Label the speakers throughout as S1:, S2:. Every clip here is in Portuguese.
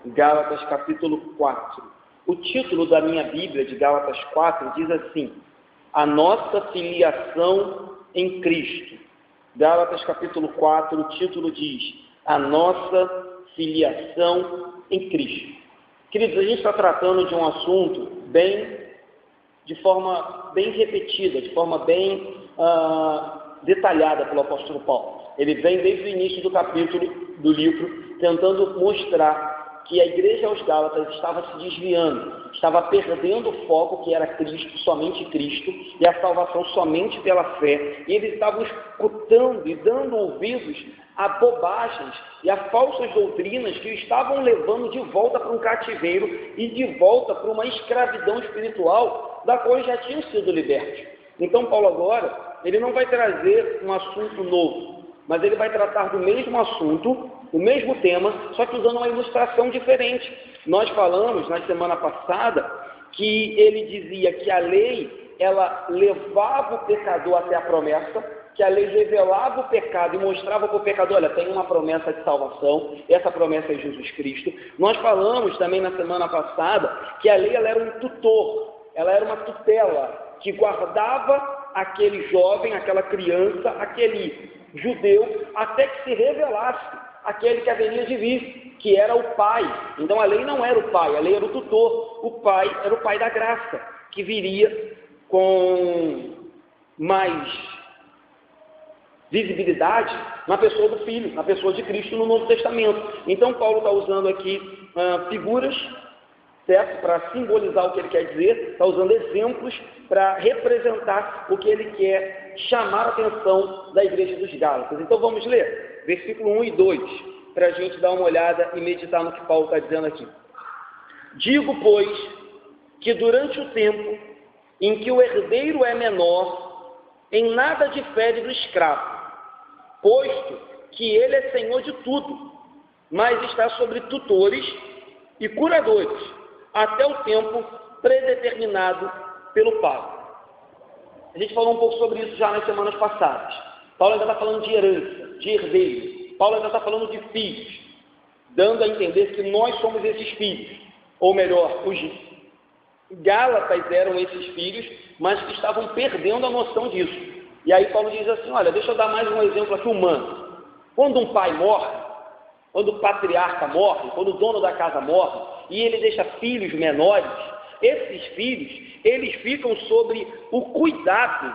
S1: Gálatas capítulo 4. O título da minha Bíblia, de Gálatas 4, diz assim: a nossa filiação em Cristo. Gálatas capítulo 4, o título diz: a nossa filiação em Cristo. Queridos, a gente está tratando de um assunto de forma bem repetida, de forma bem detalhada pelo apóstolo Paulo. Ele vem desde o início do capítulo do livro tentando mostrar que a igreja aos Gálatas estava se desviando, estava perdendo o foco que era Cristo, somente Cristo, e a salvação somente pela fé. E eles estavam escutando e dando ouvidos a bobagens e a falsas doutrinas que o estavam levando de volta para um cativeiro e de volta para uma escravidão espiritual da qual já tinham sido libertos. Então Paulo agora, ele não vai trazer um assunto novo, mas ele vai tratar do mesmo assunto, o mesmo tema, só que usando uma ilustração diferente. Nós falamos na semana passada que ele dizia que a lei, ela levava o pecador até a promessa, que a lei revelava o pecado e mostrava para o pecador: olha, tem uma promessa de salvação, essa promessa é Jesus Cristo. Nós falamos também na semana passada que a lei, ela era um tutor, ela era uma tutela que guardava aquele jovem, aquela criança, aquele judeu, até que se revelasse aquele que haveria de vir, que era o pai. Então a lei não era o pai, a lei era o tutor. O pai era o pai da graça, que viria com mais visibilidade na pessoa do Filho, na pessoa de Cristo no Novo Testamento. Então Paulo está usando aqui figuras, certo? Para simbolizar o que ele quer dizer, está usando exemplos para representar o que ele quer chamar a atenção da igreja dos Gálatas. Então vamos ler versículo 1 e 2, para a gente dar uma olhada e meditar no que Paulo está dizendo aqui. Digo, pois, que durante o tempo em que o herdeiro é menor, em nada difere do escravo, posto que ele é senhor de tudo, mas está sobre tutores e curadores, até o tempo predeterminado pelo Pai. A gente falou um pouco sobre isso já nas semanas passadas. Paulo ainda está falando de herança, de herdeiro. Paulo ainda está falando de filhos, dando a entender que nós somos esses filhos. Ou melhor, os Gálatas eram esses filhos, mas que estavam perdendo a noção disso. E aí Paulo diz assim: olha, deixa eu dar mais um exemplo aqui humano. Quando um pai morre, quando o patriarca morre, quando o dono da casa morre, e ele deixa filhos menores, esses filhos, eles ficam sobre o cuidado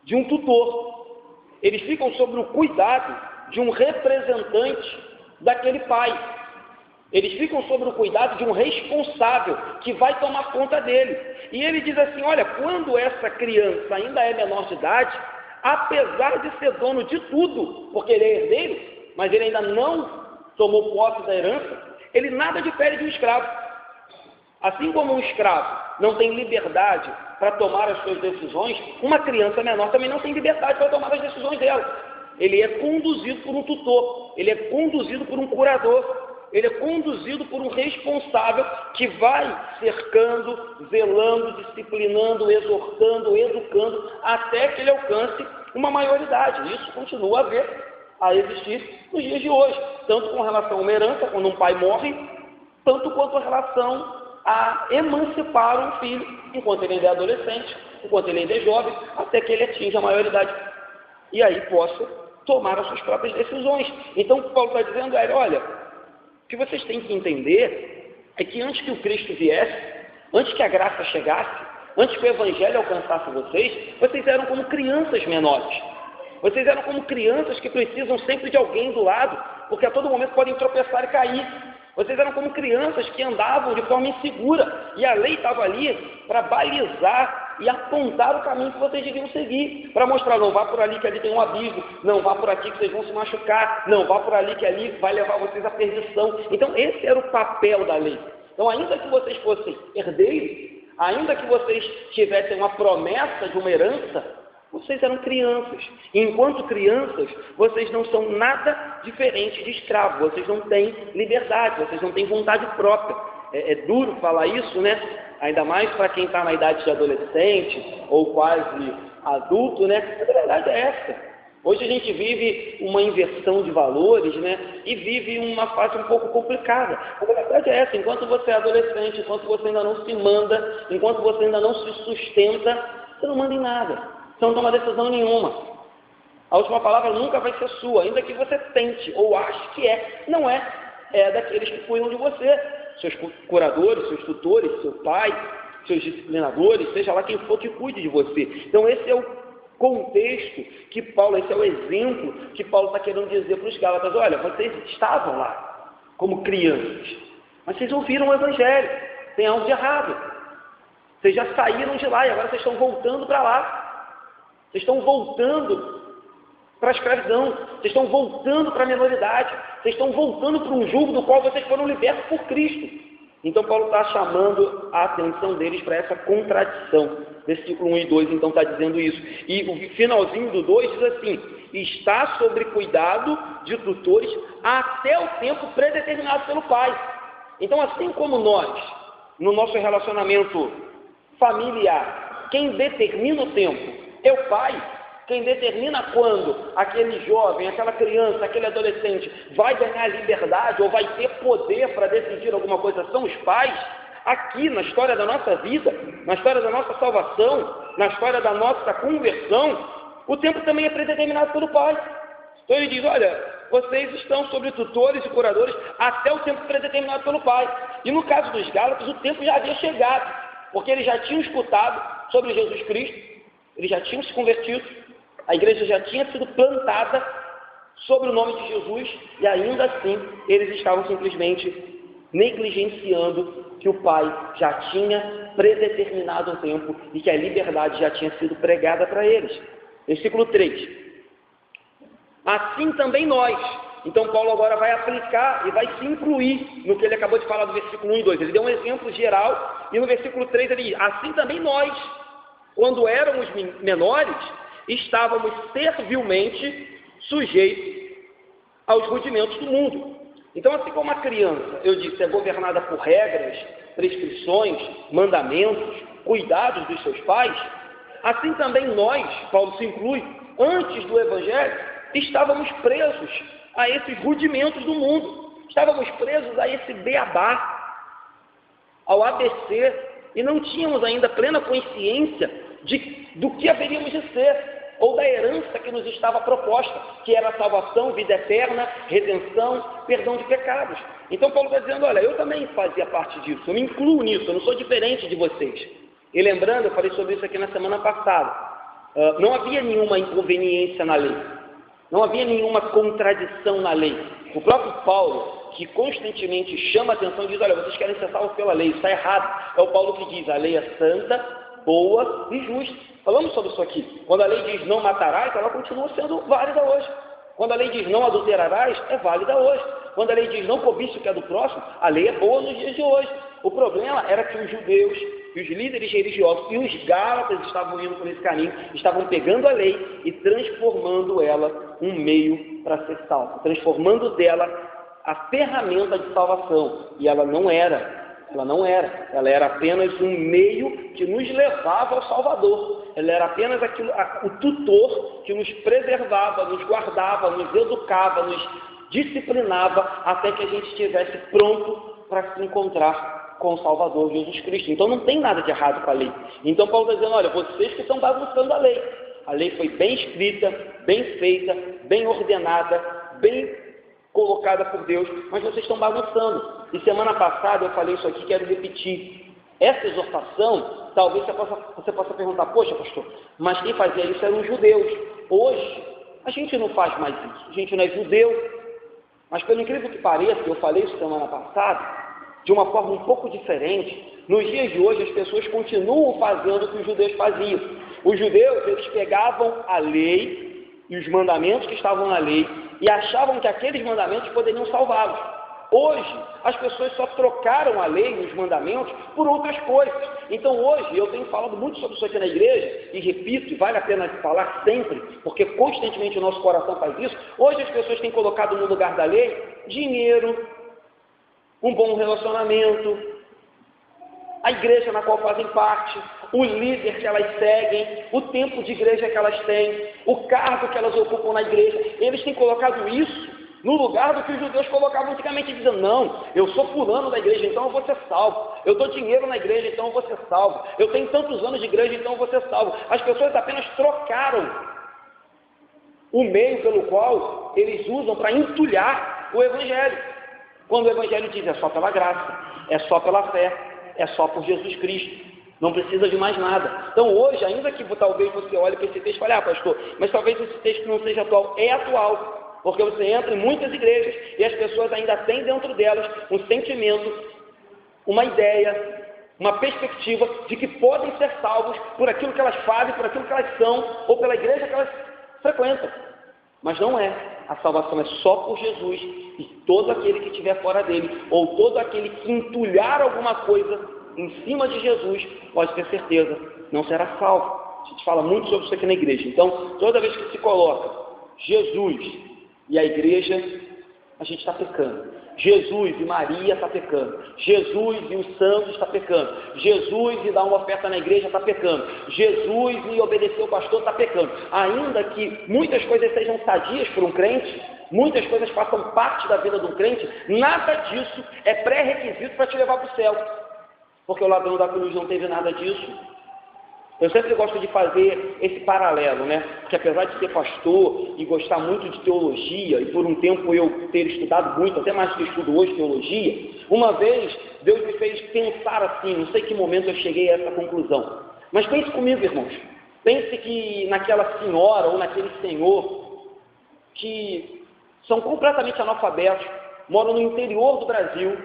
S1: de um tutor. Eles ficam sobre o cuidado de um representante daquele pai. Eles ficam sobre o cuidado de um responsável que vai tomar conta dele. E ele diz assim: olha, quando essa criança ainda é menor de idade, apesar de ser dono de tudo, porque ele é herdeiro, mas ele ainda não tomou posse da herança, ele nada difere de um escravo. Assim como um escravo não tem liberdade para tomar as suas decisões, uma criança menor também não tem liberdade para tomar as decisões dela. Ele é conduzido por um tutor, ele é conduzido por um curador, ele é conduzido por um responsável que vai cercando, zelando, disciplinando, exortando, educando, até que ele alcance uma maioridade. Isso continua a existir nos dias de hoje, tanto com relação a uma herança, quando um pai morre, tanto quanto a relação a emancipar um filho, enquanto ele ainda é adolescente, enquanto ele ainda é jovem, até que ele atinja a maioridade, e aí possa tomar as suas próprias decisões. Então o que Paulo está dizendo é: olha, o que vocês têm que entender é que antes que o Cristo viesse, antes que a graça chegasse, antes que o Evangelho alcançasse vocês eram como crianças menores. Vocês eram como crianças que precisam sempre de alguém do lado, porque a todo momento podem tropeçar e cair. Vocês eram como crianças que andavam de forma insegura, e a lei estava ali para balizar e apontar o caminho que vocês deviam seguir, para mostrar: não vá por ali que ali tem um abismo, não vá por aqui que vocês vão se machucar, não vá por ali que ali vai levar vocês à perdição. Então esse era o papel da lei. Então, ainda que vocês fossem herdeiros, ainda que vocês tivessem uma promessa de uma herança, vocês eram crianças. E enquanto crianças, vocês não são nada diferente de escravos. Vocês não têm liberdade, vocês não têm vontade própria. É duro falar isso, né? Ainda mais para quem está na idade de adolescente ou quase adulto, né? Mas a verdade é essa. Hoje a gente vive uma inversão de valores, né? E vive uma fase um pouco complicada. A verdade é essa: enquanto você é adolescente, enquanto você ainda não se manda, enquanto você ainda não se sustenta, você não manda em nada. Você não toma decisão nenhuma. A última palavra nunca vai ser sua, ainda que você tente ou ache que é. Não é. É daqueles que cuidam de você. Seus curadores, seus tutores, seu pai, seus disciplinadores, seja lá quem for que cuide de você. Então esse é o contexto que Paulo, esse é o exemplo que Paulo está querendo dizer para os Gálatas: olha, vocês estavam lá como crianças, mas vocês ouviram o Evangelho, tem algo de errado. Vocês já saíram de lá e agora vocês estão voltando para lá. Vocês estão voltando para a escravidão, vocês estão voltando para a minoridade, vocês estão voltando para um jugo do qual vocês foram libertos por Cristo. Então Paulo está chamando a atenção deles para essa contradição. Versículo 1 e 2 então está dizendo isso. E o finalzinho do 2 diz assim: está sobre cuidado de tutores até o tempo predeterminado pelo Pai. Então, assim como nós, no nosso relacionamento familiar, quem determina o tempo é o Pai. Quem determina quando aquele jovem, aquela criança, aquele adolescente vai ganhar liberdade ou vai ter poder para decidir alguma coisa são os pais. Aqui, na história da nossa vida, na história da nossa salvação, na história da nossa conversão, o tempo também é predeterminado pelo Pai. Então ele diz: olha, vocês estão sobre tutores e curadores até o tempo predeterminado pelo Pai. E no caso dos Gálatas, o tempo já havia chegado, porque eles já tinham escutado sobre Jesus Cristo, eles já tinham se convertido, a igreja já tinha sido plantada sobre o nome de Jesus, e ainda assim eles estavam simplesmente negligenciando que o Pai já tinha predeterminado o tempo e que a liberdade já tinha sido pregada para eles. Versículo 3: assim também nós. Então Paulo agora vai aplicar e vai se incluir no que ele acabou de falar do versículo 1 e 2. Ele deu um exemplo geral, e no versículo 3 ele diz: assim também nós, quando éramos menores, estávamos servilmente sujeitos aos rudimentos do mundo. Então, assim como a criança, eu disse, é governada por regras, prescrições, mandamentos, cuidados dos seus pais, assim também nós, Paulo se inclui, antes do Evangelho, estávamos presos a esses rudimentos do mundo, estávamos presos a esse beabá, ao ABC, e não tínhamos ainda plena consciência do que haveríamos de ser, ou da herança que nos estava proposta, que era salvação, vida eterna, redenção, perdão de pecados. Então Paulo está dizendo: olha, eu também fazia parte disso, eu me incluo nisso, eu não sou diferente de vocês. E lembrando, eu falei sobre isso aqui na semana passada, não havia nenhuma inconveniência na lei, não havia nenhuma contradição na lei. O próprio Paulo, que constantemente chama a atenção, diz: olha, vocês querem ser salvos pela lei, isso está errado. É o Paulo que diz: a lei é santa, boa e justa. Falamos sobre isso aqui. Quando a lei diz não matarás, ela continua sendo válida hoje. Quando a lei diz não adulterarás, é válida hoje. Quando a lei diz não cobice o que é do próximo, a lei é boa nos dias de hoje. O problema era que os judeus, e os líderes religiosos e os gálatas estavam indo por esse caminho, estavam pegando a lei e transformando ela um meio para ser salvo, transformando dela a ferramenta de salvação. E ela não era. Ela era apenas um meio que nos levava ao Salvador. Ela era apenas o tutor que nos preservava, nos guardava, nos educava, nos disciplinava até que a gente estivesse pronto para se encontrar com o Salvador Jesus Cristo. Então não tem nada de errado com a lei. Então Paulo está dizendo: olha, vocês que estão bagunçando a lei foi bem escrita, bem feita, bem ordenada, bem colocada por Deus, mas vocês estão bagunçando. E semana passada eu falei isso aqui, quero repetir. Essa exortação, talvez você possa perguntar: poxa, pastor, mas quem fazia isso eram os judeus. Hoje, a gente não faz mais isso, a gente não é judeu. Mas pelo incrível que pareça, eu falei isso semana passada, de uma forma um pouco diferente, nos dias de hoje as pessoas continuam fazendo o que os judeus faziam. Os judeus, eles pegavam a lei e os mandamentos que estavam na lei e achavam que aqueles mandamentos poderiam salvá-los. Hoje, as pessoas só trocaram a lei e os mandamentos por outras coisas. Então hoje, eu tenho falado muito sobre isso aqui na igreja, e repito, e vale a pena falar sempre, porque constantemente o nosso coração faz isso. Hoje as pessoas têm colocado no lugar da lei dinheiro, um bom relacionamento, a igreja na qual fazem parte, o líder que elas seguem, o tempo de igreja que elas têm, o cargo que elas ocupam na igreja. Eles têm colocado isso no lugar do que os judeus colocavam antigamente, dizendo: não, eu sou fulano da igreja, então eu vou ser salvo. Eu dou dinheiro na igreja, então eu vou ser salvo. Eu tenho tantos anos de igreja, então eu vou ser salvo. As pessoas apenas trocaram o meio pelo qual eles usam para entulhar o evangelho. Quando o evangelho diz: é só pela graça, é só pela fé, é só por Jesus Cristo, não precisa de mais nada. Então hoje, ainda que talvez você olhe para esse texto e fale: ah, pastor, mas talvez esse texto não seja atual. É atual, porque você entra em muitas igrejas e as pessoas ainda têm dentro delas um sentimento, uma ideia, uma perspectiva de que podem ser salvos por aquilo que elas fazem, por aquilo que elas são, ou pela igreja que elas frequentam. Mas não é. A salvação é só por Jesus, e todo aquele que estiver fora dele, ou todo aquele que entulhar alguma coisa em cima de Jesus, pode ter certeza, não será salvo. A gente fala muito sobre isso aqui na igreja. Então, toda vez que se coloca Jesus e a igreja, a gente está pecando. Jesus e Maria está pecando. Jesus e os santos está pecando. Jesus e dar uma oferta na igreja está pecando. Jesus e obedecer o pastor está pecando. Ainda que muitas coisas sejam sadias para um crente, muitas coisas façam parte da vida de um crente, nada disso é pré-requisito para te levar para o céu. Porque o ladrão da cruz não teve nada disso. Eu sempre gosto de fazer esse paralelo, né? Porque apesar de ser pastor e gostar muito de teologia, e por um tempo eu ter estudado muito, até mais do que eu estudo hoje, teologia, uma vez Deus me fez pensar assim, não sei que momento eu cheguei a essa conclusão. Mas pense comigo, irmãos. Pense que naquela senhora ou naquele senhor que são completamente analfabetos, moram no interior do Brasil,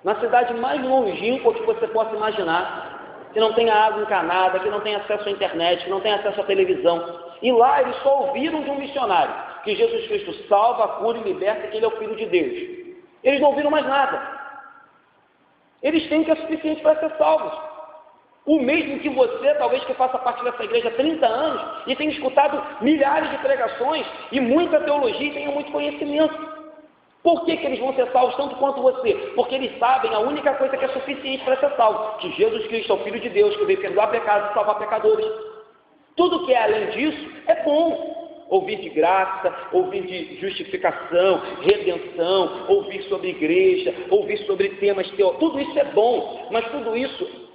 S1: na cidade mais longínqua que você possa imaginar, que não tenha água encanada, que não tenha acesso à internet, que não tenha acesso à televisão. E lá eles só ouviram de um missionário que Jesus Cristo salva, cura e liberta, que Ele é o Filho de Deus. Eles não ouviram mais nada. Eles têm que é suficiente para ser salvos. O mesmo que você, talvez que faça parte dessa igreja há 30 anos e tenha escutado milhares de pregações e muita teologia e tenha muito conhecimento. Por que eles vão ser salvos tanto quanto você? Porque eles sabem a única coisa que é suficiente para ser salvo, que Jesus Cristo é o Filho de Deus, que veio perdoar pecados e salvar pecadores. Tudo que é além disso é bom. Ouvir de graça, ouvir de justificação, redenção, ouvir sobre igreja, ouvir sobre temas teóricos, tudo isso é bom, mas tudo isso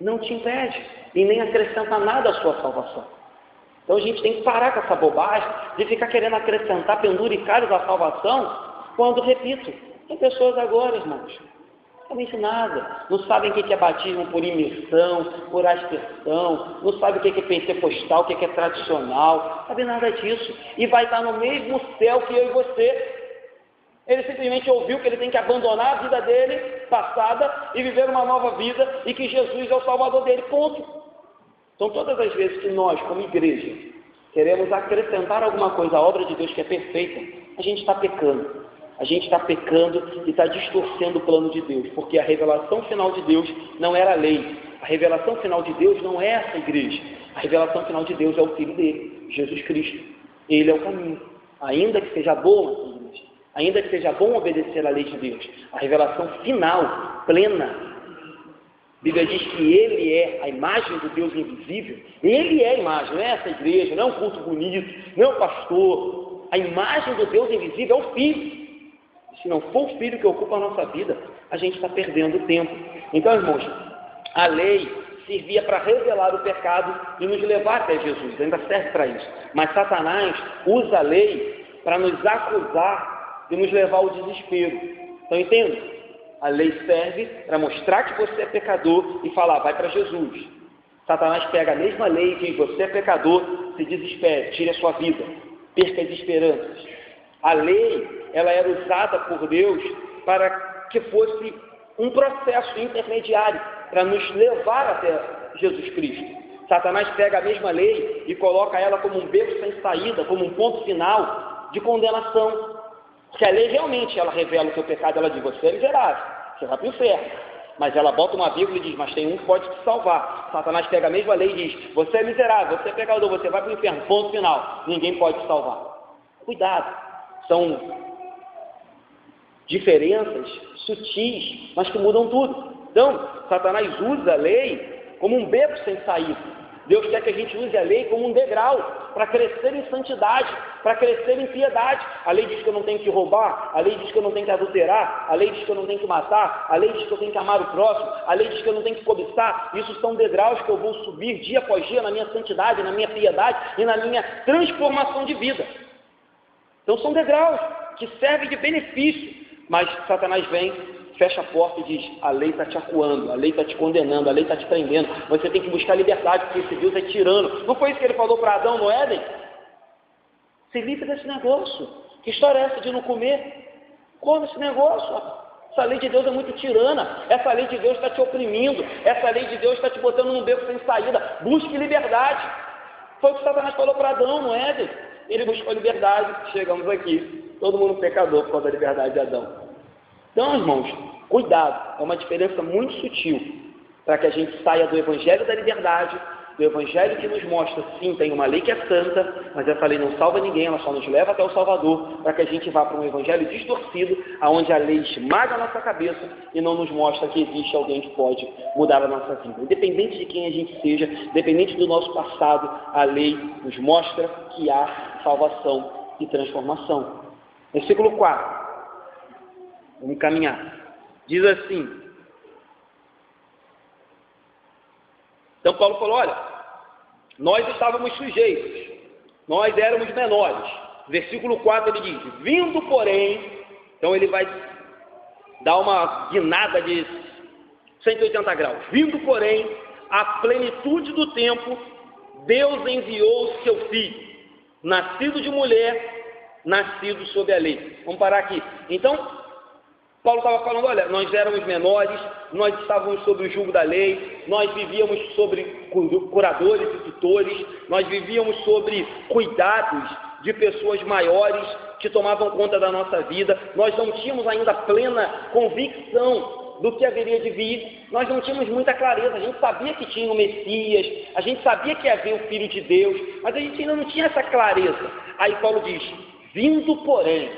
S1: não te impede e nem acrescenta nada à sua salvação. Então a gente tem que parar com essa bobagem de ficar querendo acrescentar penduricalhos à salvação, quando, repito, tem pessoas agora, irmãos, não sabem de nada, não sabem o que é batismo por imersão, por aspersão, não sabem o que é pentecostal, o que é tradicional, não sabem nada disso, e vai estar no mesmo céu que eu e você. Ele simplesmente ouviu que ele tem que abandonar a vida dele, passada, e viver uma nova vida, e que Jesus é o Salvador dele, ponto. Então, todas as vezes que nós, como igreja, queremos acrescentar alguma coisa à obra de Deus que é perfeita, a gente está pecando. A gente está pecando e está distorcendo o plano de Deus, porque a revelação final de Deus não era a lei. A revelação final de Deus não é essa igreja. A revelação final de Deus é o Filho dele, Jesus Cristo. Ele é o caminho. Ainda que seja bom essa igreja, ainda que seja bom obedecer à lei de Deus, a revelação final, plena, a Bíblia diz que Ele é a imagem do Deus invisível. Ele é a imagem, não é essa igreja, não é um culto bonito, não é o pastor. A imagem do Deus invisível é o Filho. E se não for o Filho que ocupa a nossa vida, a gente está perdendo tempo. Então, irmãos, a lei servia para revelar o pecado e nos levar até Jesus, ainda serve para isso. Mas Satanás usa a lei para nos acusar e nos levar ao desespero. Então, entenda? A lei serve para mostrar que você é pecador e falar: vai para Jesus. Satanás pega a mesma lei e diz: você é pecador, se desespere, tire a sua vida, perca as esperanças. A lei, ela era usada por Deus para que fosse um processo intermediário para nos levar até Jesus Cristo. Satanás pega a mesma lei e coloca ela como um beco sem saída, como um ponto final de condenação. Porque a lei realmente, ela revela o seu pecado, ela diz: você é miserável, você vai para o inferno. Mas ela bota uma vírgula e diz: mas tem um que pode te salvar. Satanás pega a mesma lei e diz: você é miserável, você é pecador, você vai para o inferno, ponto final, ninguém pode te salvar. Cuidado, são diferenças sutis, mas que mudam tudo. Então, Satanás usa a lei como um beco sem saída. Deus quer que a gente use a lei como um degrau para crescer em santidade, para crescer em piedade. A lei diz que eu não tenho que roubar, a lei diz que eu não tenho que adulterar, a lei diz que eu não tenho que matar, a lei diz que eu tenho que amar o próximo, a lei diz que eu não tenho que cobiçar. Isso são degraus que eu vou subir dia após dia na minha santidade, na minha piedade e na minha transformação de vida. Então são degraus que servem de benefício, mas Satanás vem, fecha a porta e diz: a lei está te acuando, a lei está te condenando, a lei está te prendendo, você tem que buscar liberdade, porque esse Deus é tirano. Não foi isso que ele falou para Adão no Éden? Se livre desse negócio. Que história é essa de não comer? Come esse negócio. Essa lei de Deus é muito tirana, essa lei de Deus está te oprimindo, essa lei de Deus está te botando num beco sem saída. Busque liberdade. Foi o que Satanás falou para Adão no Éden. Ele buscou liberdade, chegamos aqui, todo mundo pecador por causa da liberdade de Adão. Então, irmãos, cuidado, é uma diferença muito sutil para que a gente saia do evangelho da liberdade, do evangelho que nos mostra, sim, tem uma lei que é santa, mas essa lei não salva ninguém, ela só nos leva até o Salvador, para que a gente vá para um evangelho distorcido, onde a lei esmaga a nossa cabeça e não nos mostra que existe alguém que pode mudar a nossa vida. Independente de quem a gente seja, independente do nosso passado, a lei nos mostra que há salvação e transformação. Versículo 4. Vamos caminhar. Diz assim. Então Paulo falou: olha, nós estávamos sujeitos, nós éramos menores. Versículo 4 ele diz: vindo porém, então ele vai dar uma guinada de 180 graus. Vindo porém, à plenitude do tempo, Deus enviou o seu filho, nascido de mulher, nascido sob a lei. Vamos parar aqui. Então, Paulo estava falando: olha, nós éramos menores, nós estávamos sob o jugo da lei, nós vivíamos sobre curadores e tutores, nós vivíamos sobre cuidados de pessoas maiores que tomavam conta da nossa vida, nós não tínhamos ainda plena convicção do que haveria de vir, nós não tínhamos muita clareza, a gente sabia que tinha o Messias, a gente sabia que havia o Filho de Deus, mas a gente ainda não tinha essa clareza. Aí Paulo diz: vindo porém,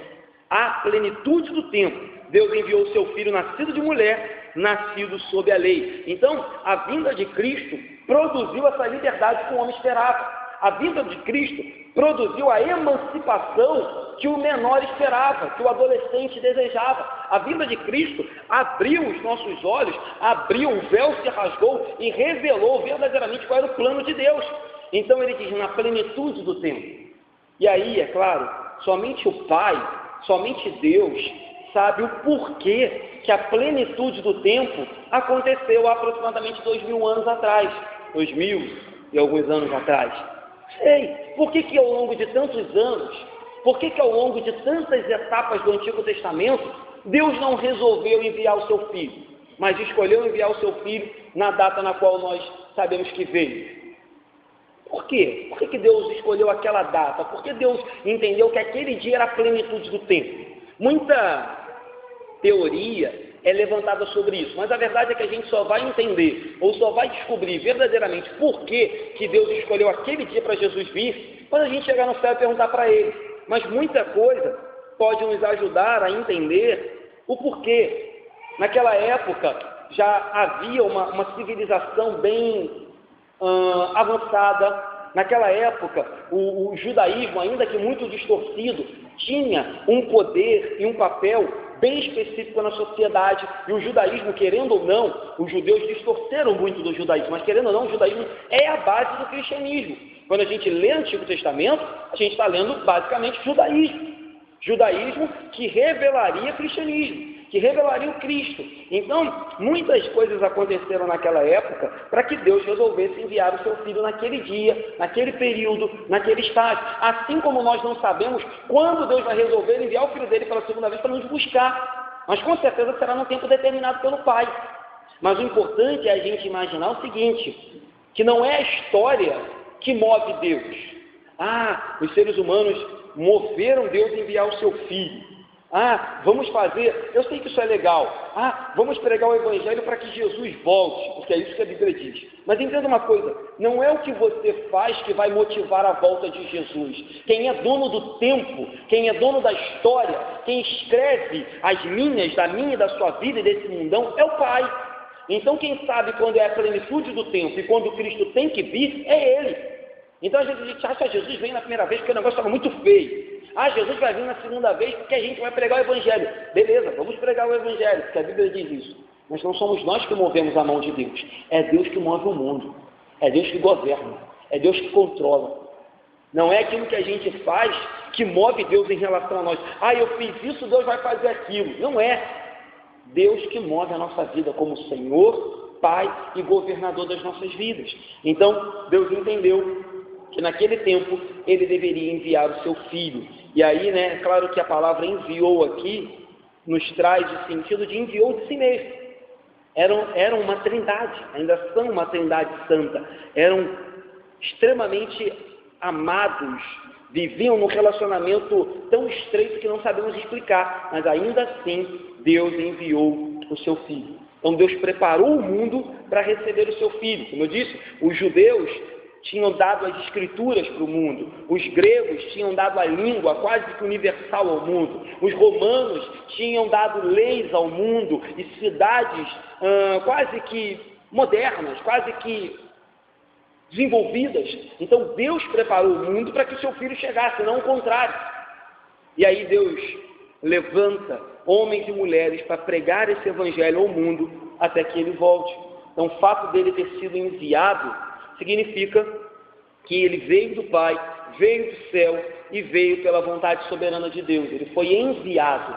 S1: à plenitude do tempo, Deus enviou o seu Filho nascido de mulher, nascido sob a lei. Então, a vinda de Cristo produziu essa liberdade que o homem esperava. A vinda de Cristo produziu a emancipação que o menor esperava, que o adolescente desejava. A vinda de Cristo abriu os nossos olhos, abriu, o véu se rasgou e revelou verdadeiramente qual era o plano de Deus. Então ele diz: na plenitude do tempo. E aí, é claro, somente o Pai, somente Deus sabe o porquê que a plenitude do tempo aconteceu há aproximadamente 2000 anos atrás, 2000 e alguns anos atrás. Sei, por que ao longo de tantos anos, por que ao longo de tantas etapas do Antigo Testamento, Deus não resolveu enviar o seu Filho, mas escolheu enviar o seu Filho na data na qual nós sabemos que veio? Por quê? Por que Deus escolheu aquela data? Por que Deus entendeu que aquele dia era a plenitude do tempo? Muita teoria é levantada sobre isso, mas a verdade é que a gente só vai entender, ou só vai descobrir verdadeiramente por que Deus escolheu aquele dia para Jesus vir, quando a gente chegar no céu e perguntar para Ele. Mas muita coisa pode nos ajudar a entender o porquê. Naquela época já havia uma civilização bem avançada. Naquela época, o judaísmo, ainda que muito distorcido, tinha um poder e um papel bem específico na sociedade. E o judaísmo, querendo ou não, os judeus distorceram muito do judaísmo, mas querendo ou não, o judaísmo é a base do cristianismo. Quando a gente lê o Antigo Testamento, a gente está lendo basicamente judaísmo. Judaísmo que revelaria cristianismo, que revelaria o Cristo. Então, muitas coisas aconteceram naquela época para que Deus resolvesse enviar o seu Filho naquele dia, naquele período, naquele estágio. Assim como nós não sabemos quando Deus vai resolver enviar o Filho dele pela segunda vez para nos buscar. Mas com certeza será num tempo determinado pelo Pai. Mas o importante é a gente imaginar o seguinte, que não é a história que move Deus. Os seres humanos moveram Deus a enviar o seu Filho. Vamos fazer, eu sei que isso é legal, vamos pregar o Evangelho para que Jesus volte, porque é isso que a Bíblia diz. Mas entenda uma coisa, não é o que você faz que vai motivar a volta de Jesus. Quem é dono do tempo, quem é dono da história, quem escreve as linhas da minha e da sua vida e desse mundão, é o Pai. Então quem sabe quando é a plenitude do tempo e quando Cristo tem que vir, é Ele. Então às vezes a gente acha que Jesus vem na primeira vez porque o negócio estava muito feio. Jesus vai vir na segunda vez porque a gente vai pregar o Evangelho. Beleza, vamos pregar o Evangelho, porque a Bíblia diz isso. Mas não somos nós que movemos a mão de Deus. É Deus que move o mundo. É Deus que governa. É Deus que controla. Não é aquilo que a gente faz que move Deus em relação a nós. Eu fiz isso, Deus vai fazer aquilo. Não é. Deus que move a nossa vida como Senhor, Pai e governador das nossas vidas. Então, Deus entendeu que naquele tempo Ele deveria enviar o seu Filho. E aí, é claro que a palavra enviou aqui nos traz o sentido de enviou de si mesmo. Eram uma trindade, ainda são uma trindade santa. Eram extremamente amados, viviam num relacionamento tão estreito que não sabemos explicar, mas ainda assim Deus enviou o seu Filho. Então Deus preparou o mundo para receber o seu Filho. Como eu disse, os judeus tinham dado as escrituras para o mundo, os gregos tinham dado a língua quase que universal ao mundo, os romanos tinham dado leis ao mundo e cidades quase que modernas, quase que desenvolvidas. Então Deus preparou o mundo para que o seu Filho chegasse, não o contrário. E aí Deus levanta homens e mulheres para pregar esse Evangelho ao mundo até que Ele volte. Então o fato dele ter sido enviado significa que Ele veio do Pai, veio do céu e veio pela vontade soberana de Deus. Ele foi enviado,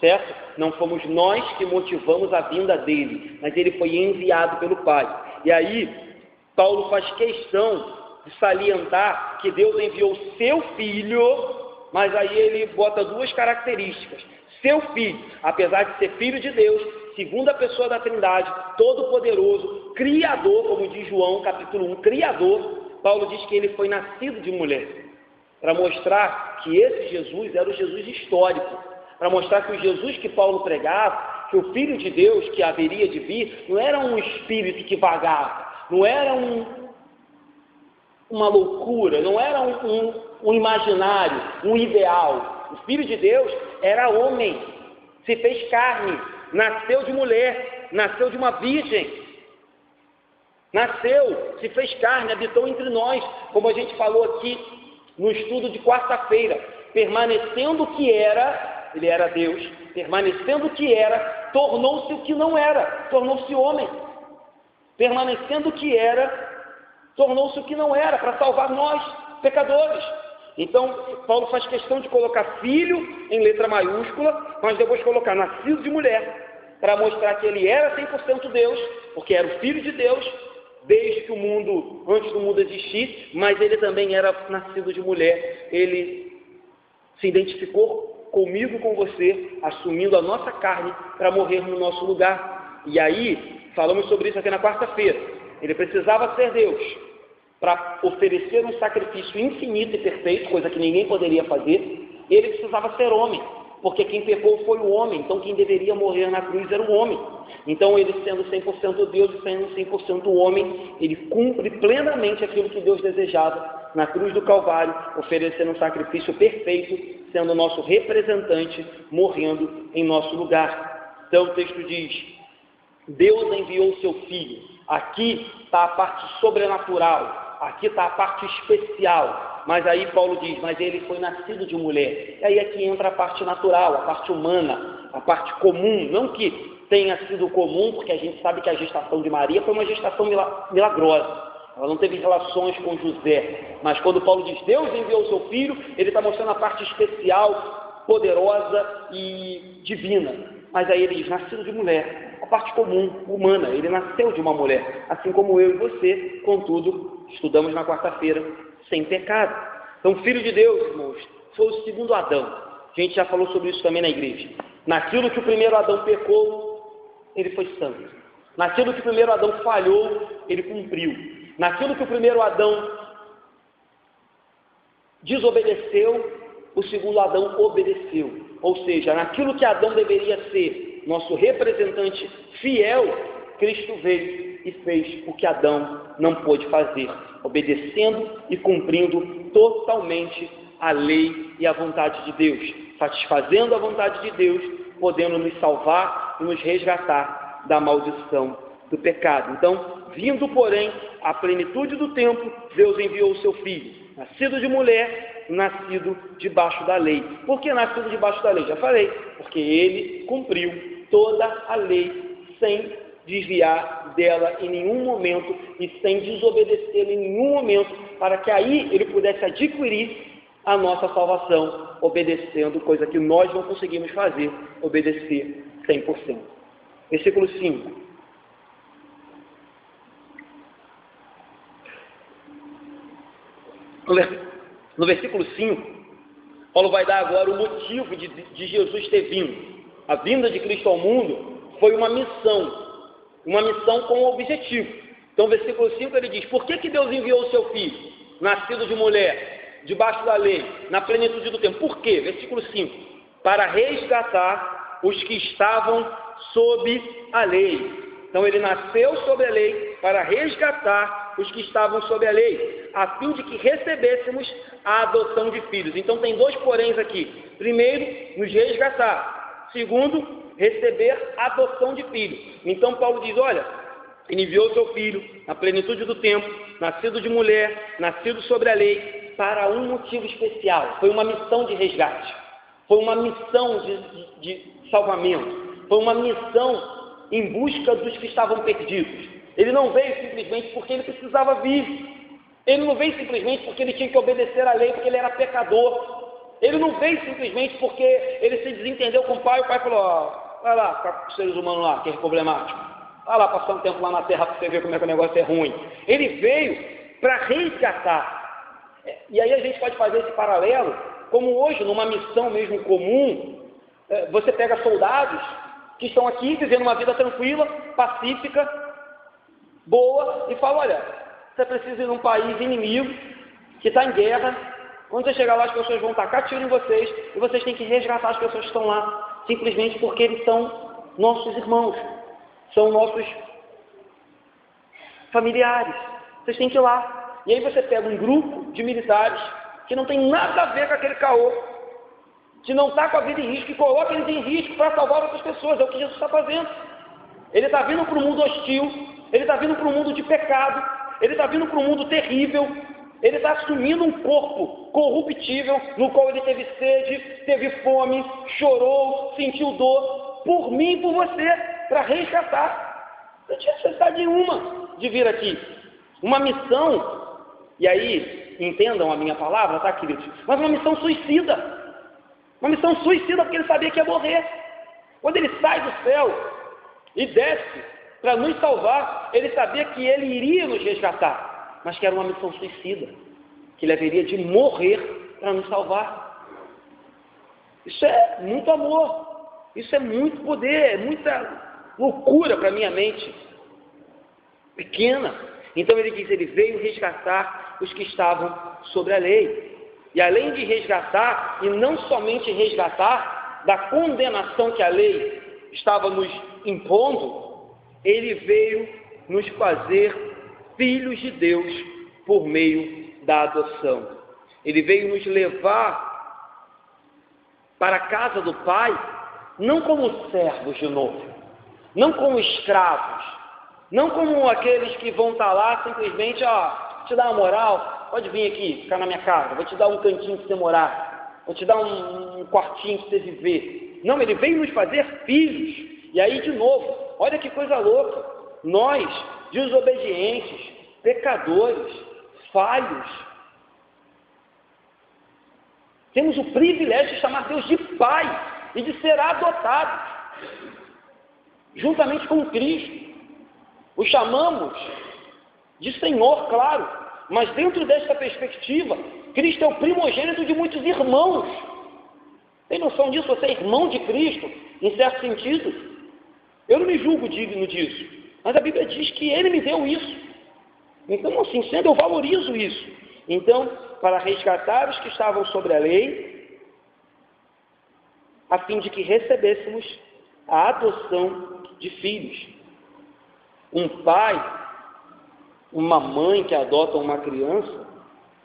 S1: certo? Não fomos nós que motivamos a vinda dele, mas Ele foi enviado pelo Pai. E aí Paulo faz questão de salientar que Deus enviou seu Filho, mas aí ele bota duas características. Seu Filho, apesar de ser Filho de Deus, segunda pessoa da Trindade, todo-poderoso, Criador, como diz João, capítulo 1, Criador, Paulo diz que ele foi nascido de mulher, para mostrar que esse Jesus era o Jesus histórico, para mostrar que o Jesus que Paulo pregava, que o Filho de Deus que haveria de vir, não era um espírito que vagava, não era uma loucura, não era um imaginário, um ideal. O Filho de Deus era homem, se fez carne, nasceu de mulher, nasceu de uma virgem, nasceu, se fez carne, habitou entre nós, como a gente falou aqui no estudo de quarta-feira, permanecendo o que era, ele era Deus, permanecendo o que era, tornou-se o que não era, tornou-se homem. Permanecendo o que era, tornou-se o que não era, para salvar nós, pecadores. Então, Paulo faz questão de colocar filho em letra maiúscula, mas depois colocar nascido de mulher, para mostrar que ele era 100% Deus, porque era o Filho de Deus, desde que antes do mundo existir, mas ele também era nascido de mulher. Ele se identificou comigo, com você, assumindo a nossa carne para morrer no nosso lugar. E aí, falamos sobre isso aqui na quarta-feira. Ele precisava ser Deus para oferecer um sacrifício infinito e perfeito, coisa que ninguém poderia fazer. Ele precisava ser homem, porque quem pecou foi o homem, então quem deveria morrer na cruz era o homem. Então ele, sendo 100% Deus e sendo 100% homem, ele cumpre plenamente aquilo que Deus desejava na cruz do Calvário, oferecendo um sacrifício perfeito, sendo nosso representante, morrendo em nosso lugar. Então o texto diz: Deus enviou o seu Filho. Aqui está a parte sobrenatural, aqui está a parte especial. Mas aí Paulo diz, mas ele foi nascido de mulher. E aí aqui entra a parte natural, a parte humana, a parte comum. Não que tenha sido comum, porque a gente sabe que a gestação de Maria foi uma gestação milagrosa. Ela não teve relações com José. Mas quando Paulo diz, Deus enviou o seu Filho, ele está mostrando a parte especial, poderosa e divina. Mas aí ele diz, nascido de mulher, a parte comum, humana, ele nasceu de uma mulher, assim como eu e você, contudo, estudamos na quarta-feira, sem pecado. Então, Filho de Deus, irmãos, foi o segundo Adão. A gente já falou sobre isso também na igreja. Naquilo que o primeiro Adão pecou, ele foi santo. Naquilo que o primeiro Adão falhou, ele cumpriu. Naquilo que o primeiro Adão desobedeceu, o segundo Adão obedeceu. Ou seja, naquilo que Adão deveria ser nosso representante fiel, Cristo veio e fez o que Adão não pôde fazer, obedecendo e cumprindo totalmente a lei e a vontade de Deus, satisfazendo a vontade de Deus, podendo nos salvar e nos resgatar da maldição do pecado. Então, vindo, porém, à plenitude do tempo, Deus enviou o seu Filho, nascido de mulher, nascido debaixo da lei. Por que nascido debaixo da lei? Já falei, porque ele cumpriu toda a lei sem desviar dela em nenhum momento e sem desobedecer em nenhum momento, para que aí ele pudesse adquirir a nossa salvação, obedecendo, coisa que nós não conseguimos fazer, obedecer 100%. Versículo 5. No versículo 5, Paulo vai dar agora o motivo de Jesus ter vindo. A vinda de Cristo ao mundo foi uma missão com um objetivo. Então, no versículo 5 ele diz: por que Deus enviou o seu Filho, nascido de mulher, debaixo da lei, na plenitude do tempo? Por quê? Versículo 5: para resgatar os que estavam sob a lei. Então, ele nasceu sob a lei para resgatar os que estavam sob a lei, a fim de que recebêssemos a adoção de filhos. Então, tem dois poréns aqui. Primeiro, nos resgatar. Segundo, receber a adoção de filhos. Então, Paulo diz, olha, ele enviou seu Filho na plenitude do tempo, nascido de mulher, nascido sobre a lei, para um motivo especial. Foi uma missão de resgate. Foi uma missão de salvamento. Foi uma missão em busca dos que estavam perdidos. Ele não veio simplesmente porque ele precisava vir. Ele não veio simplesmente porque ele tinha que obedecer à lei, porque ele era pecador. Ele não veio simplesmente porque ele se desentendeu com o pai. O pai falou, ó, vai lá ficar com os seres humanos lá, que é problemático. Vai lá passar um tempo lá na terra para você ver como é que o negócio é ruim. Ele veio para resgatar. E aí a gente pode fazer esse paralelo, como hoje, numa missão mesmo comum, você pega soldados que estão aqui vivendo uma vida tranquila, pacífica, boa, e fala, olha, você precisa ir num país inimigo, que está em guerra. Quando você chegar lá, as pessoas vão tacar tiro em vocês, e vocês têm que resgatar as pessoas que estão lá, simplesmente porque eles são nossos irmãos, são nossos familiares. Vocês têm que ir lá. E aí você pega um grupo de militares que não tem nada a ver com aquele caô, que não está com a vida em risco, e coloca eles em risco para salvar outras pessoas. É o que Jesus está fazendo. Ele está vindo para um mundo hostil, ele está vindo para um mundo de pecado, ele está vindo para um mundo terrível, ele está assumindo um corpo corruptível, no qual ele teve sede, teve fome, chorou, sentiu dor, por mim e por você, para resgatar. Não tinha necessidade nenhuma de vir aqui. Uma missão, e aí, entendam a minha palavra, tá, queridos? Mas uma missão suicida. Uma missão suicida porque ele sabia que ia morrer. Quando ele sai do céu e desce para nos salvar, ele sabia que ele iria nos resgatar, mas que era uma missão suicida, que ele haveria de morrer para nos salvar. Isso é muito amor, isso é muito poder, é muita loucura para a minha mente pequena. Então ele diz, ele veio resgatar os que estavam sobre a lei. E além de resgatar, e não somente resgatar da condenação que a lei estava nos impondo, ele veio nos fazer filhos de Deus por meio da adoção. Ele veio nos levar para a casa do Pai, não como servos de novo, não como escravos, não como aqueles que vão estar lá simplesmente, te dar uma moral, pode vir aqui, ficar na minha casa, vou te dar um cantinho para você morar, vou te dar um quartinho para você viver. Não, ele veio nos fazer filhos. E aí, de novo, olha que coisa louca, nós, desobedientes, pecadores, falhos, temos o privilégio de chamar Deus de Pai e de ser adotados, juntamente com Cristo. O chamamos de Senhor, claro, mas dentro desta perspectiva, Cristo é o primogênito de muitos irmãos. Tem noção disso? Você é irmão de Cristo, em certo sentido? Eu não me julgo digno disso, mas a Bíblia diz que Ele me deu isso. Então, assim sendo, eu valorizo isso. Então, para resgatar os que estavam sobre a lei, a fim de que recebêssemos a adoção de filhos. Um pai, uma mãe que adotam uma criança,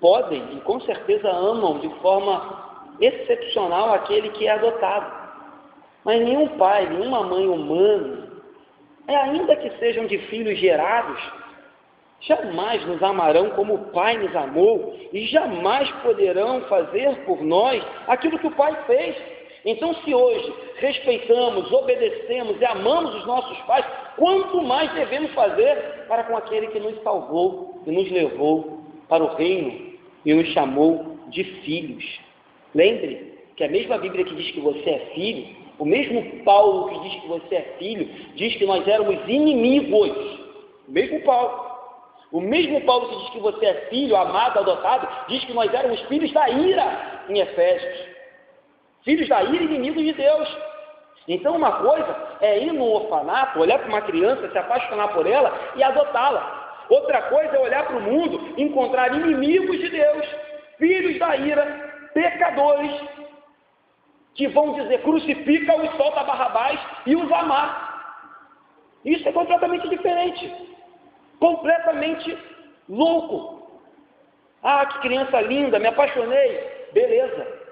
S1: podem e com certeza amam de forma excepcional aquele que é adotado. Mas nenhum pai, nenhuma mãe humana ainda que sejam de filhos gerados, jamais nos amarão como o Pai nos amou e jamais poderão fazer por nós aquilo que o Pai fez. Então, se hoje respeitamos, obedecemos e amamos os nossos pais, quanto mais devemos fazer para com aquele que nos salvou e nos levou para o reino e nos chamou de filhos. Lembre que a mesma Bíblia que diz que você é filho, o mesmo Paulo que diz que você é filho, diz que nós éramos inimigos. O mesmo Paulo. O mesmo Paulo que diz que você é filho, amado, adotado, diz que nós éramos filhos da ira em Efésios. Filhos da ira e inimigos de Deus. Então uma coisa é ir num orfanato, olhar para uma criança, se apaixonar por ela e adotá-la. Outra coisa é olhar para o mundo e encontrar inimigos de Deus, filhos da ira, pecadores, que vão dizer, crucifica-os, solta Barrabás e os amar. Isso é completamente diferente. Completamente louco. Ah, que criança linda, me apaixonei. Beleza.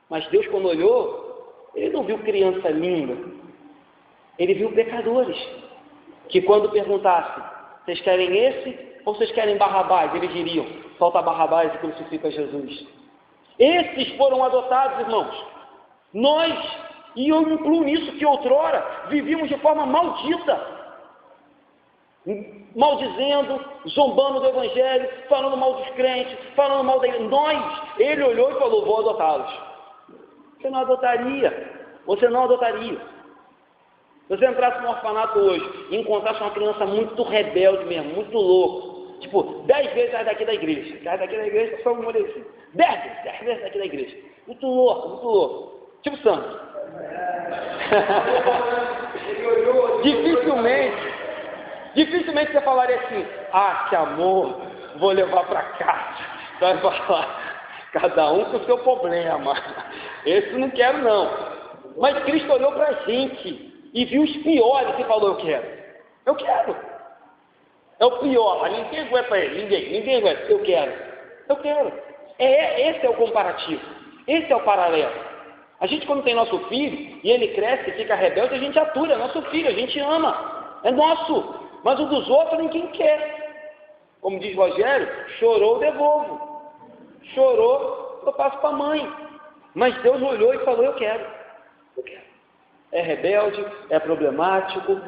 S1: Mas Deus, quando olhou, Ele não viu criança linda. Ele viu pecadores. Que quando perguntasse, vocês querem esse ou vocês querem Barrabás? Eles diriam, solta Barrabás e crucifica Jesus. Esses foram adotados, irmãos. Nós, e eu incluo nisso que outrora, vivíamos de forma maldita. Maldizendo, zombando do Evangelho, falando mal dos crentes, falando mal da igreja. Ele olhou e falou, vou adotá-los. Você não adotaria. Você não adotaria. Se você entrasse num orfanato hoje e encontrasse uma criança muito rebelde mesmo, muito louco, tipo, 10 vezes sai daqui da igreja. Sai daqui da igreja, só um olho assim. 10 vezes daqui da igreja. Muito louco, muito louco. Tipo santo. Dificilmente você falaria assim, ah, que amor, vou levar para casa. Você vai falar, cada um com o seu problema. Esse não quero não. Mas Cristo olhou para a gente e viu os piores e falou, eu quero. Eu quero. É o pior, ninguém aguenta ele, ninguém aguenta, eu quero. Eu quero. Esse é o comparativo, esse é o paralelo. A gente quando tem nosso filho e ele cresce e fica rebelde, a gente atura, é nosso filho, a gente ama, é nosso. Mas o dos outros ninguém quer. Como diz Rogério, chorou, devolvo. Chorou, eu passo para a mãe. Mas Deus olhou e falou, eu quero. Eu quero. É rebelde, é problemático,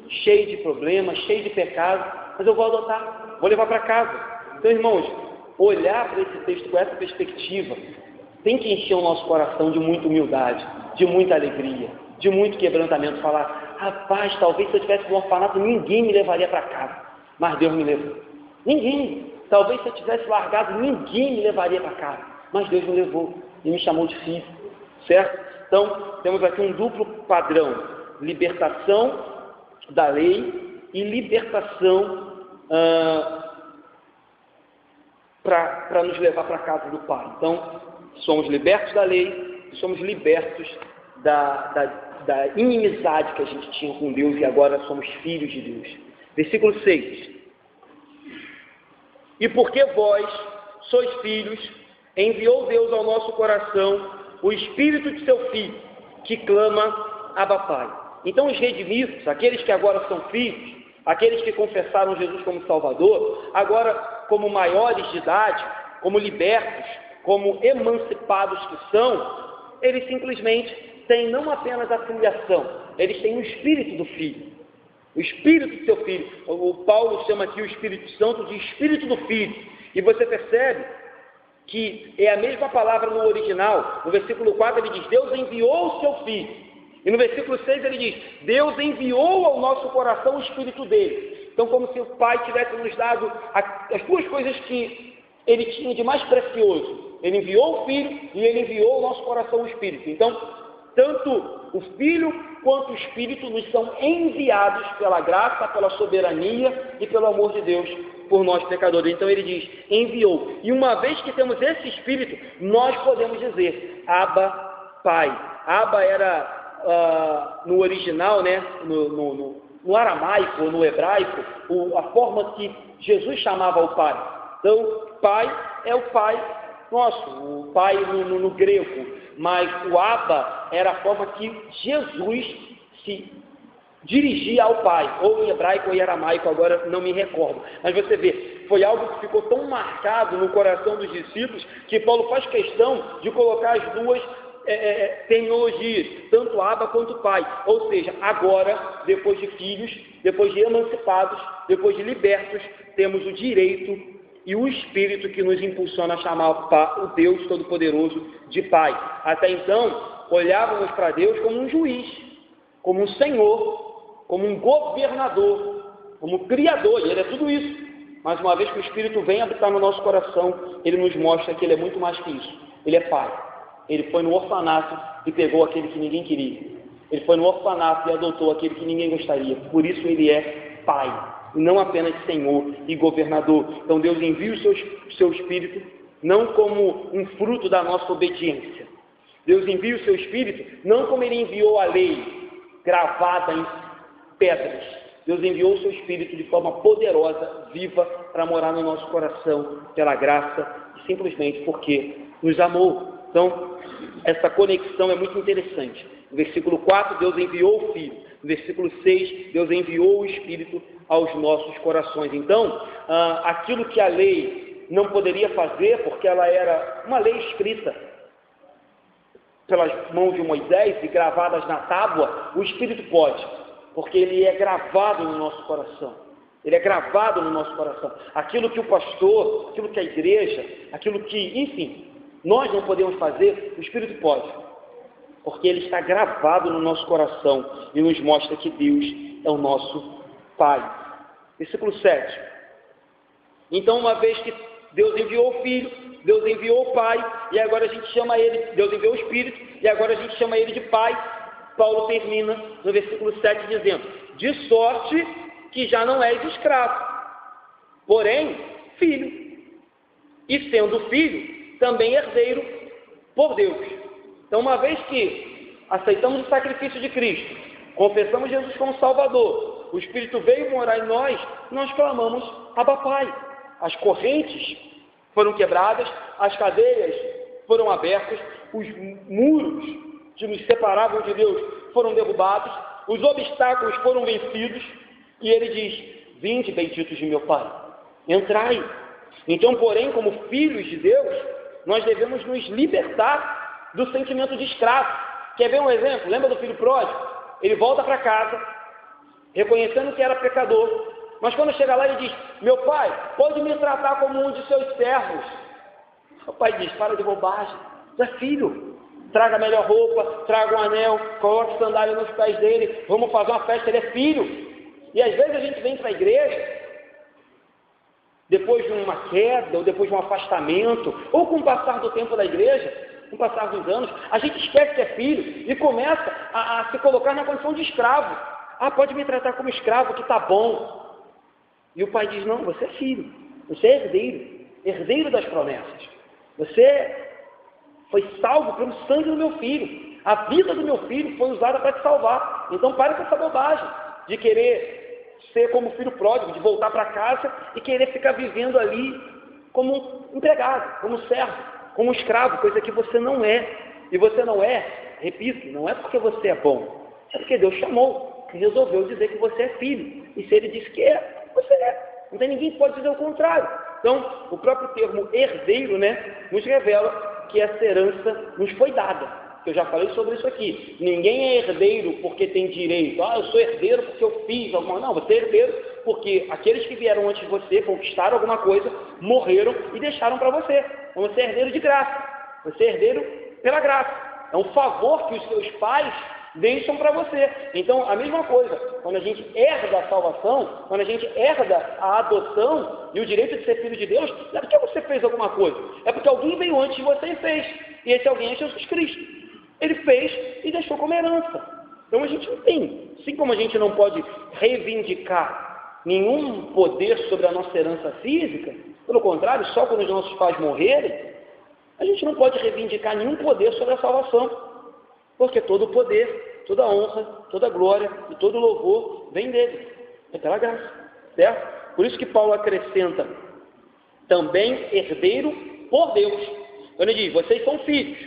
S1: cheio de problemas, cheio de pecado, mas eu vou adotar, vou levar para casa. Então, irmãos, olhar para esse texto com essa perspectiva tem que encher o nosso coração de muita humildade, de muita alegria, de muito quebrantamento. Falar, rapaz, talvez se eu estivesse no orfanato, ninguém me levaria para casa, mas Deus me levou. Ninguém. Talvez se eu tivesse largado, ninguém me levaria para casa, mas Deus me levou e me chamou de filho, certo? Então, temos aqui um duplo padrão, libertação da lei e libertação para nos levar para a casa do Pai. Então, somos libertos da lei e somos libertos da inimizade que a gente tinha com Deus e agora somos filhos de Deus. Versículo 6. E porque vós sois filhos, enviou Deus ao nosso coração o Espírito de seu Filho, que clama, Abba Pai. Então os redimidos, aqueles que agora são filhos, aqueles que confessaram Jesus como Salvador, agora como maiores de idade, como libertos, como emancipados que são, eles simplesmente têm não apenas a filiação, eles têm o Espírito do Filho. O Espírito do seu Filho. O Paulo chama aqui o Espírito Santo de Espírito do Filho. E você percebe que é a mesma palavra no original. No versículo 4 ele diz, Deus enviou o seu Filho. E no versículo 6 ele diz, Deus enviou ao nosso coração o Espírito dele. Então como se o Pai tivesse nos dado as duas coisas que ele tinha de mais precioso. Ele enviou o Filho e ele enviou ao nosso coração o Espírito. Então, tanto o Filho quanto o Espírito nos são enviados pela graça, pela soberania e pelo amor de Deus por nós pecadores. Então ele diz, enviou. E uma vez que temos esse Espírito, nós podemos dizer, Abba, Pai. Abba era, no original, né, no aramaico, no hebraico, a forma que Jesus chamava o Pai. Então, Pai é o Pai nosso, o Pai no grego, mas o Abba era a forma que Jesus se dirigir ao Pai, ou em hebraico ou em aramaico, agora não me recordo. Mas você vê, foi algo que ficou tão marcado no coração dos discípulos, que Paulo faz questão de colocar as duas terminologias, tanto Abba quanto Pai. Ou seja, agora, depois de filhos, depois de emancipados, depois de libertos, temos o direito e o Espírito que nos impulsiona a chamar o Deus Todo-Poderoso de Pai. Até então, olhávamos para Deus como um juiz, como um Senhor, como um governador, como Criador, e Ele é tudo isso. Mas uma vez que o Espírito vem habitar no nosso coração, Ele nos mostra que Ele é muito mais que isso. Ele é Pai. Ele foi no orfanato e pegou aquele que ninguém queria. Ele foi no orfanato e adotou aquele que ninguém gostaria. Por isso Ele é Pai, e não apenas Senhor e governador. Então Deus envia o seu Espírito não como um fruto da nossa obediência. Deus envia o seu Espírito não como Ele enviou a lei gravada em pedras. Deus enviou o seu Espírito de forma poderosa, viva, para morar no nosso coração, pela graça, e simplesmente porque nos amou. Então, essa conexão é muito interessante. No versículo 4, Deus enviou o Filho. No versículo 6, Deus enviou o Espírito aos nossos corações. Então, aquilo que a lei não poderia fazer, porque ela era uma lei escrita pelas mãos de Moisés e gravadas na tábua, o Espírito pode, porque ele é gravado no nosso coração. Ele é gravado no nosso coração. Aquilo que o pastor, aquilo que a igreja, aquilo que, enfim, nós não podemos fazer, o Espírito pode, porque ele está gravado no nosso coração e nos mostra que Deus é o nosso Pai. Versículo 7. Então, uma vez que Deus enviou o Filho, Deus enviou o Pai, e agora a gente chama ele, Deus enviou o Espírito, e agora a gente chama ele de Pai. Paulo termina no versículo 7 dizendo: de sorte que já não és escravo, porém filho, e sendo filho, também herdeiro por Deus. Então, uma vez que aceitamos o sacrifício de Cristo, confessamos Jesus como Salvador, o Espírito veio morar em nós, nós clamamos Abba Pai. As correntes foram quebradas, as cadeias foram abertas, os muros que nos separavam de Deus foram derrubados, os obstáculos foram vencidos, e ele diz: vinde, benditos de meu Pai, entrai. Então, porém, como filhos de Deus, nós devemos nos libertar do sentimento de escravo. Quer ver um exemplo? Lembra do filho pródigo? Ele volta para casa, reconhecendo que era pecador, mas quando chega lá ele diz: meu pai, pode me tratar como um de seus servos. O pai diz: para de bobagem, tu é filho, traga a melhor roupa, traga um anel, coloque sandália nos pés dele, vamos fazer uma festa, ele é filho. E às vezes a gente vem para a igreja, depois de uma queda, ou depois de um afastamento, ou com o passar do tempo da igreja, com o passar dos anos, a gente esquece que é filho e começa a se colocar na condição de escravo. Ah, pode me tratar como escravo, que está bom. E o pai diz: não, você é filho, você é herdeiro, herdeiro das promessas. Você foi salvo pelo sangue do meu filho. A vida do meu filho foi usada para te salvar. Então pare com essa bobagem de querer ser como filho pródigo, de voltar para casa e querer ficar vivendo ali como empregado, como servo, como escravo, coisa que você não é. E você não é, repito, não é porque você é bom, é porque Deus chamou, que resolveu dizer que você é filho. E se ele disse que é, você é. Não tem ninguém que pode dizer o contrário. Então, o próprio termo herdeiro, nos revela que essa herança nos foi dada. Eu já falei sobre isso aqui. Ninguém é herdeiro porque tem direito. Ah, eu sou herdeiro porque eu fiz alguma coisa. Não, você é herdeiro porque aqueles que vieram antes de você, conquistaram alguma coisa, morreram e deixaram para você. Então você é herdeiro de graça. Você é herdeiro pela graça. É um favor que os seus pais deixam para você. Então, a mesma coisa, quando a gente herda a salvação, quando a gente herda a adoção e o direito de ser filho de Deus, não é porque você fez alguma coisa, é porque alguém veio antes de você e fez. E esse alguém é Jesus Cristo. Ele fez e deixou como herança. Então a gente não tem, assim como a gente não pode reivindicar nenhum poder sobre a nossa herança física, pelo contrário, só quando os nossos pais morrerem, a gente não pode reivindicar nenhum poder sobre a salvação, porque todo o poder, toda a honra, toda a glória e todo o louvor vem dele, é pela graça, certo? Por isso que Paulo acrescenta: também herdeiro por Deus. Quando ele diz: vocês são filhos,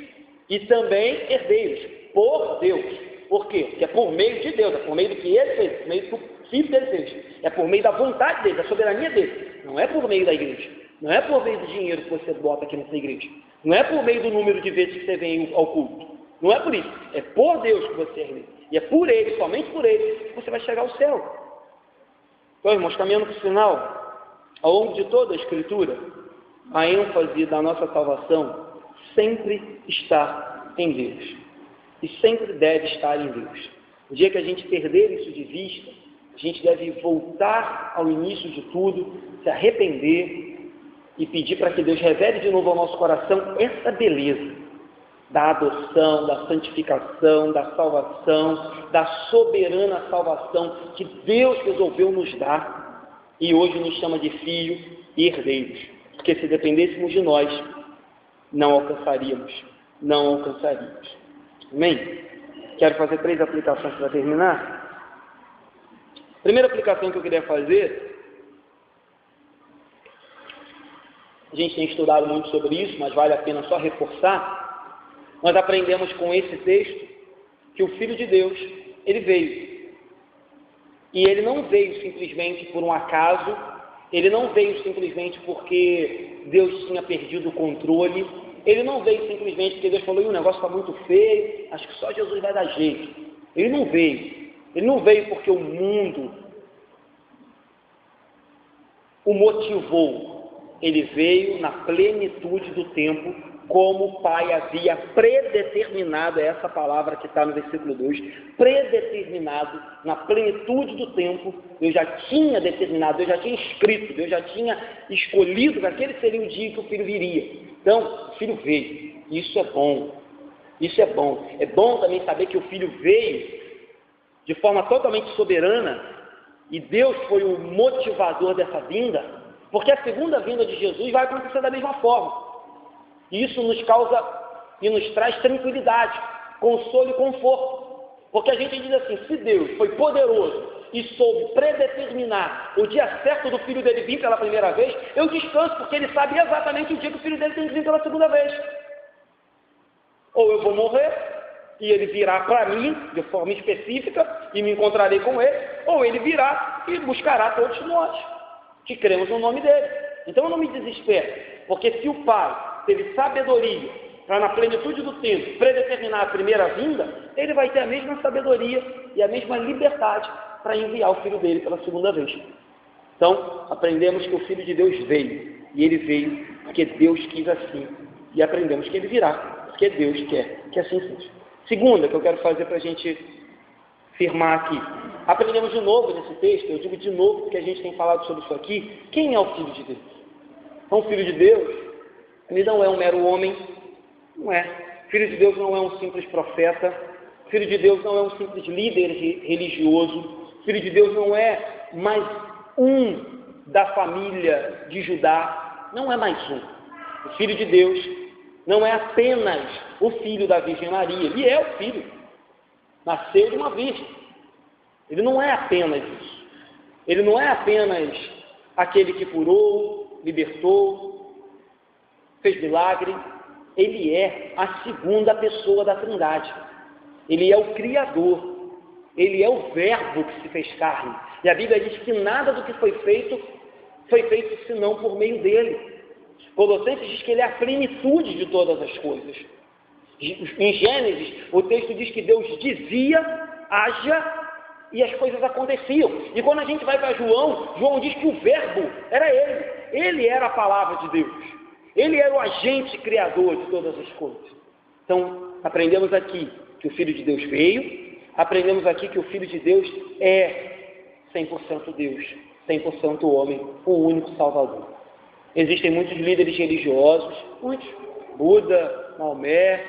S1: e também herdeiros por Deus. Por quê? Porque é por meio de Deus, é por meio do que Ele fez, por meio do que o Filho dele fez. É por meio da vontade dele, da soberania dele. Não é por meio da igreja. Não é por meio do dinheiro que você bota aqui nessa igreja. Não é por meio do número de vezes que você vem ao culto. Não é por isso. É por Deus que você é rei. E é por Ele, somente por Ele, que você vai chegar ao céu. Então, irmãos, caminhando para o final, ao longo de toda a Escritura, a ênfase da nossa salvação sempre está em Deus. E sempre deve estar em Deus. No dia que a gente perder isso de vista, a gente deve voltar ao início de tudo, se arrepender e pedir para que Deus revele de novo ao nosso coração essa beleza da adoção, da santificação, da salvação, da soberana salvação que Deus resolveu nos dar e hoje nos chama de filhos e herdeiros. Porque se dependêssemos de nós, não alcançaríamos. Amém? Quero fazer 3 aplicações para terminar. Primeira aplicação que eu queria fazer, a gente tem estudado muito sobre isso, mas vale a pena só reforçar. Nós aprendemos com esse texto que o Filho de Deus, ele veio. E ele não veio simplesmente por um acaso, ele não veio simplesmente porque Deus tinha perdido o controle, ele não veio simplesmente porque Deus falou, o negócio está muito feio, acho que só Jesus vai dar jeito. Ele não veio porque o mundo o motivou. Ele veio na plenitude do tempo, como o Pai havia predeterminado, é essa palavra que está no versículo 2, predeterminado, na plenitude do tempo, Deus já tinha determinado, Deus já tinha escrito, Deus já tinha escolhido que aquele seria o dia que o Filho viria. Então, o Filho veio, isso é bom, é bom também saber que o Filho veio de forma totalmente soberana, e Deus foi o motivador dessa vinda, porque a segunda vinda de Jesus vai acontecer da mesma forma. E isso nos causa e nos traz tranquilidade, consolo e conforto. Porque a gente diz assim, se Deus foi poderoso e soube predeterminar o dia certo do Filho dele vir pela primeira vez, eu descanso, porque ele sabe exatamente o dia que o Filho dele tem que vir pela segunda vez. Ou eu vou morrer, e ele virá para mim, de forma específica, e me encontrarei com ele, ou ele virá e buscará todos nós, que cremos no nome dele. Então eu não me desespero, porque se o Pai teve sabedoria para, na plenitude do tempo, predeterminar a primeira vinda, ele vai ter a mesma sabedoria e a mesma liberdade para enviar o Filho dele pela segunda vez. Então, aprendemos que o Filho de Deus veio, e ele veio porque Deus quis assim, e aprendemos que ele virá, porque Deus quer que assim seja. Segunda, que eu quero fazer para a gente firmar aqui, aprendemos de novo nesse texto, eu digo de novo porque a gente tem falado sobre isso aqui, quem é o Filho de Deus? Então, o Filho de Deus, ele não é um mero homem, não é. Filho de Deus não é um simples profeta, Filho de Deus não é um simples líder religioso, Filho de Deus não é mais um da família de Judá, não é mais um. O Filho de Deus não é apenas o filho da Virgem Maria, ele é o filho, nasceu de uma virgem. Ele não é apenas isso. Ele não é apenas aquele que curou, libertou, fez milagre. Ele é a segunda pessoa da Trindade. Ele é o Criador. Ele é o Verbo que se fez carne. E a Bíblia diz que nada do que foi feito senão por meio dele. Colossenses diz que ele é a plenitude de todas as coisas. Em Gênesis, o texto diz que Deus dizia, haja, e as coisas aconteciam. E quando a gente vai para João diz que o Verbo era ele. Ele era a palavra de Deus. Ele era o agente criador de todas as coisas. Então, aprendemos aqui que o Filho de Deus veio, aprendemos aqui que o Filho de Deus é 100% Deus, 100% homem, o único Salvador. Existem muitos líderes religiosos, muitos, Buda, Maomé,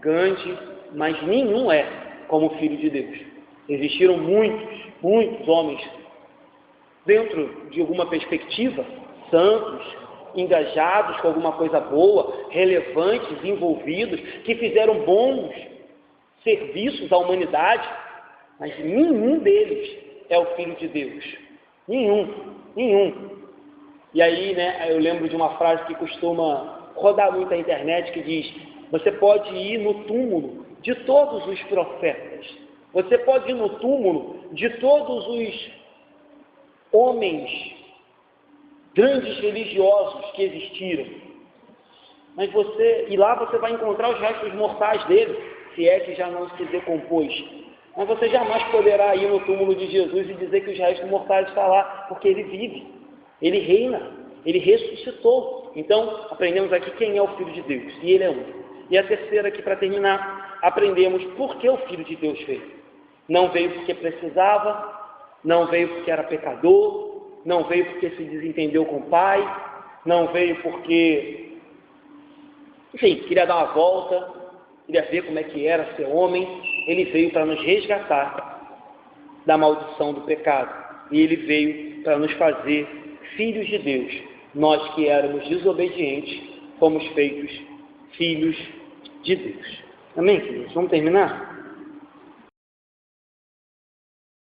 S1: Gandhi, mas nenhum é como o Filho de Deus. Existiram muitos homens, dentro de alguma perspectiva, santos, engajados com alguma coisa boa, relevantes, envolvidos, que fizeram bons serviços à humanidade, mas nenhum deles é o Filho de Deus. Nenhum. E aí, eu lembro de uma frase que costuma rodar muito na internet, que diz, você pode ir no túmulo de todos os profetas, Você pode ir no túmulo de todos os homens grandes religiosos que existiram, mas lá você vai encontrar os restos mortais dele, se é que já não se decompôs. Mas você jamais poderá ir no túmulo de Jesus e dizer que os restos mortais estão lá, porque ele vive, ele reina, ele ressuscitou. Então, aprendemos aqui quem é o Filho de Deus, e ele é um. E a terceira aqui, para terminar, aprendemos por que o Filho de Deus veio. Não veio porque precisava, não veio porque era pecador, não veio porque se desentendeu com o Pai, não veio porque, enfim, queria dar uma volta, queria ver como é que era ser homem. Ele veio para nos resgatar da maldição do pecado. E ele veio para nos fazer filhos de Deus. Nós que éramos desobedientes, fomos feitos filhos de Deus. Amém, queridos? Vamos terminar?